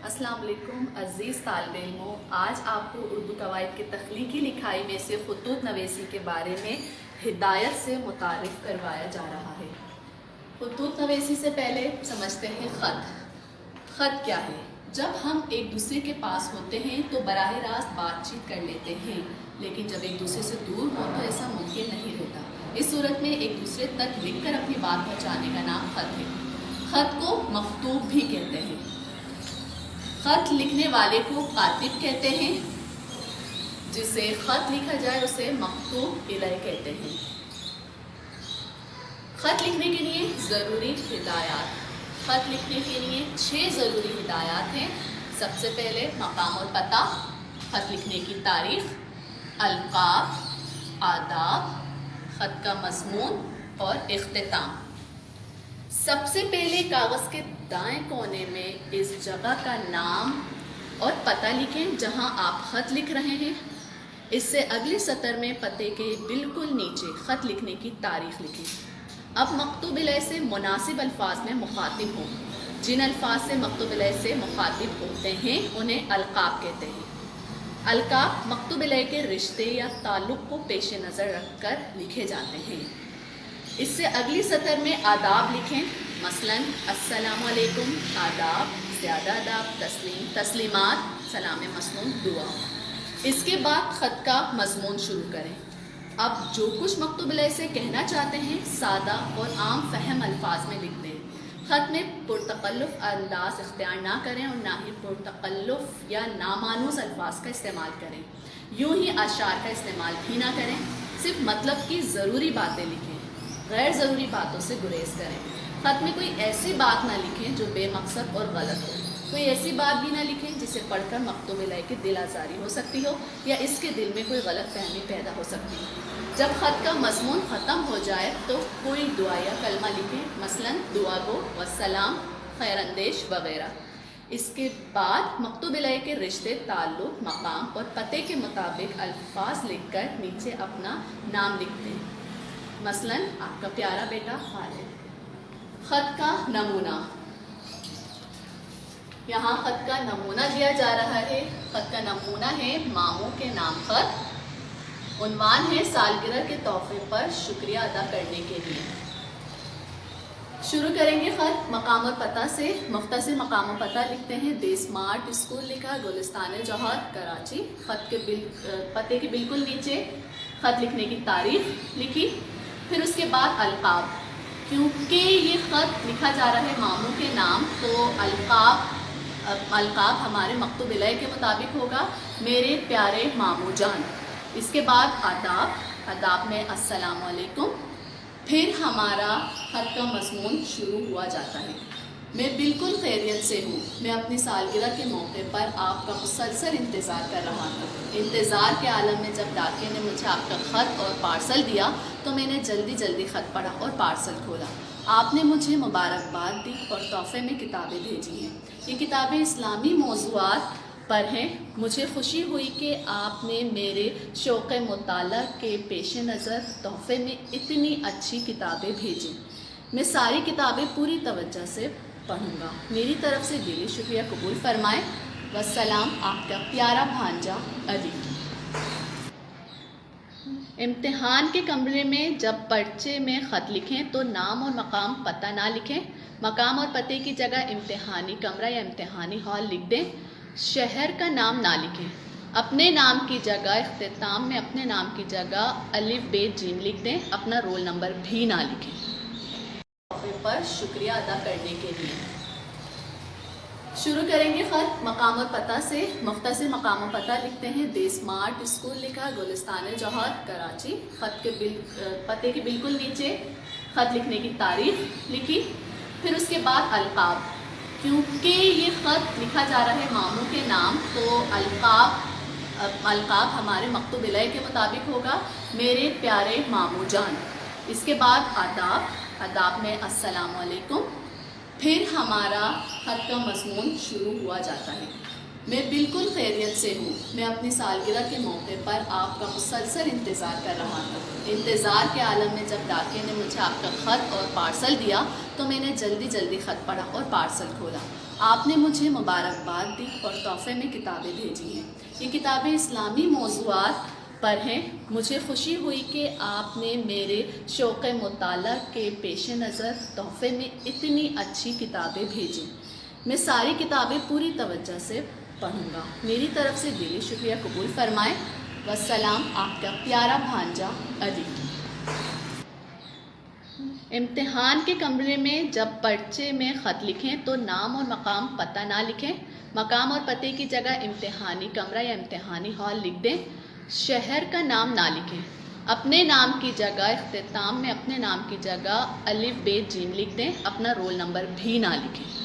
السلام علیکم عزیز طالب علموں، آج آپ کو اردو قواعد کی تخلیقی لکھائی میں سے خطوط نویسی کے بارے میں ہدایت سے متعارف کروایا جا رہا ہے۔ خطوط نویسی سے پہلے سمجھتے ہیں خط۔ خط کیا ہے؟ جب ہم ایک دوسرے کے پاس ہوتے ہیں تو براہ راست بات چیت کر لیتے ہیں، لیکن جب ایک دوسرے سے دور ہو تو ایسا ممکن نہیں ہوتا۔ اس صورت میں ایک دوسرے تک لکھ کر اپنی بات پہنچانے کا نام خط ہے۔ خط کو مکتوب بھی کہتے ہیں۔ خط لکھنے والے کو کاتب کہتے ہیں، جسے خط لکھا جائے اسے مکتوب الیہ کہتے ہیں۔ خط لکھنے کے لیے ضروری ہدایات۔ خط لکھنے کے لیے 6 ضروری ہدایات ہیں۔ سب سے پہلے مقام اور پتہ، خط لکھنے کی تاریخ، القاب، آداب، خط کا مضمون اور اختتام۔ سب سے پہلے کاغذ کے دائیں کونے میں اس جگہ کا نام اور پتہ لکھیں جہاں آپ خط لکھ رہے ہیں۔ اس سے اگلے سطر میں پتے کے بالکل نیچے خط لکھنے کی تاریخ لکھیں۔ اب مکتوب الیہ سے مناسب الفاظ میں مخاطب ہوں۔ جن الفاظ سے مکتوب الیہ سے مخاطب ہوتے ہیں انہیں القاب کہتے ہیں۔ القاب مکتوب الیہ کے رشتے یا تعلق کو پیش نظر رکھ کر لکھے جاتے ہیں۔ اس سے اگلی سطر میں آداب لکھیں، مثلاً السلام علیکم، آداب، زیادہ آداب، تسلیم، تسلیمات، سلام مسنون، دعا۔ اس کے بعد خط کا مضمون شروع کریں۔ اب جو کچھ مکتوب الیہ سے کہنا چاہتے ہیں سادہ اور عام فہم الفاظ میں لکھ دیں۔ خط میں پرتکلف انداز اختیار نہ کریں اور نہ ہی پرتکلف یا نامانوس الفاظ کا استعمال کریں۔ یوں ہی اشعار کا استعمال بھی نہ کریں، صرف مطلب کی ضروری باتیں لکھیں، غیر ضروری باتوں سے گریز کریں۔ خط میں کوئی ایسی بات نہ لکھیں جو بے مقصد اور غلط ہو۔ کوئی ایسی بات بھی نہ لکھیں جسے پڑھ کر مکتوب الیہ کی دل آزاری ہو سکتی ہو یا اس کے دل میں کوئی غلط فہمی پیدا ہو سکتی ہو۔ جب خط کا مضمون ختم ہو جائے تو کوئی دعا یا کلمہ لکھیں، مثلاً دعا گو، والسلام، خیر اندیش وغیرہ۔ اس کے بعد مکتوب الیہ کے رشتے، تعلق، مقام اور پتے کے مطابق الفاظ لکھ کر نیچے اپنا نام لکھ دیں، مثلاً آپ کا پیارا بیٹا خالد۔ خط کا نمونہ۔ یہاں خط کا نمونہ دیا جا رہا ہے۔ خط کا نمونہ ہے ماموں کے نام خط۔ عنوان ہے سالگرہ کے تحفے پر شکریہ ادا کرنے کے لیے۔ شروع کریں گے خط مقام اور پتہ سے۔ مختصر مقام و پتہ لکھتے ہیں، دی اسمارٹ اسکول لکھا، گلستان جوہر، کراچی۔ خط کے پتے کے بالکل نیچے خط لکھنے کی تاریخ لکھی۔ پھر اس کے بعد القاب۔ کیونکہ یہ خط لکھا جا رہا ہے ماموں کے نام تو القاب ہمارے مکتوب الیہ کے مطابق ہوگا، میرے پیارے ماموں جان۔ اس کے بعد آداب۔ آداب میں السلام علیکم۔ پھر ہمارا خط کا مضمون شروع ہوا جاتا ہے، میں بالکل خیریت سے ہوں، میں اپنی سالگرہ کے موقع پر آپ کا مسلسل انتظار کر رہا تھا۔ انتظار کے عالم میں جب ڈاکیے نے مجھے آپ کا خط اور پارسل دیا تو میں نے جلدی خط پڑھا اور پارسل کھولا۔ آپ نے مجھے مبارکباد دی اور تحفے میں کتابیں بھیجی ہیں۔ یہ کتابیں اسلامی موضوعات پر ہیں۔ مجھے خوشی ہوئی کہ آپ نے میرے شوق مطالعہ کے پیش نظر تحفے میں اتنی اچھی کتابیں بھیجیں۔ میں ساری کتابیں پوری توجہ سے پڑھوں گا، میری طرف سے دلی شکریہ قبول فرمائیں۔ والسلام، آپ کا پیارا بھانجا علی۔ امتحان کے کمرے میں جب پرچے میں خط لکھیں تو نام اور مقام پتہ نہ لکھیں۔ مقام اور پتے کی جگہ امتحانی کمرہ یا امتحانی ہال لکھ دیں۔ شہر کا نام نہ لکھیں۔ اپنے نام کی جگہ اختتام میں اپنے نام کی جگہ الف ب ج لکھ دیں۔ اپنا رول نمبر بھی نہ لکھیں۔ تحفے پر شکریہ ادا کرنے کے لیے شروع کریں گے خط مقام اور پتہ سے۔ مختصر مقام و پتہ لکھتے ہیں، دی اسمارٹ اسکول لکھا، گلستان جوہر، کراچی۔ خط کے پتے کے بالکل نیچے خط لکھنے کی تاریخ لکھی۔ پھر اس کے بعد القاب۔ کیونکہ یہ خط لکھا جا رہا ہے ماموں کے نام تو القاب ہمارے مکتوب الیہ کے مطابق ہوگا، میرے پیارے ماموں جان۔ اس کے بعد آداب۔ آداب میں السلام علیکم۔ پھر ہمارا خط کا مضمون شروع ہوا جاتا ہے، میں بالکل خیریت سے ہوں، میں اپنی سالگرہ کے موقع پر آپ کا مسلسل انتظار کر رہا تھا۔ انتظار کے عالم میں جب ڈاکیے نے مجھے آپ کا خط اور پارسل دیا تو میں نے جلدی خط پڑھا اور پارسل کھولا۔ آپ نے مجھے مبارکباد دی اور تحفے میں کتابیں بھیجی ہیں۔ یہ کتابیں اسلامی موضوعات پر ہیں۔ مجھے خوشی ہوئی کہ آپ نے میرے شوق مطالعہ کے پیش نظر تحفے میں اتنی اچھی کتابیں بھیجیں۔ میں ساری کتابیں پوری توجہ سے پڑھوں گا۔ میری طرف سے دلی شکریہ قبول فرمائیں۔ والسلام، آپ کا پیارا بھانجا علی۔ امتحان کے کمرے میں جب پرچے میں خط لکھیں تو نام اور مقام پتہ نہ لکھیں۔ مقام اور پتے کی جگہ امتحانی کمرہ یا امتحانی ہال لکھ دیں۔ شہر کا نام نہ لکھیں۔ اپنے نام کی جگہ اختتام میں اپنے نام کی جگہ الف ب ج لکھ دیں۔ اپنا رول نمبر بھی نہ لکھیں۔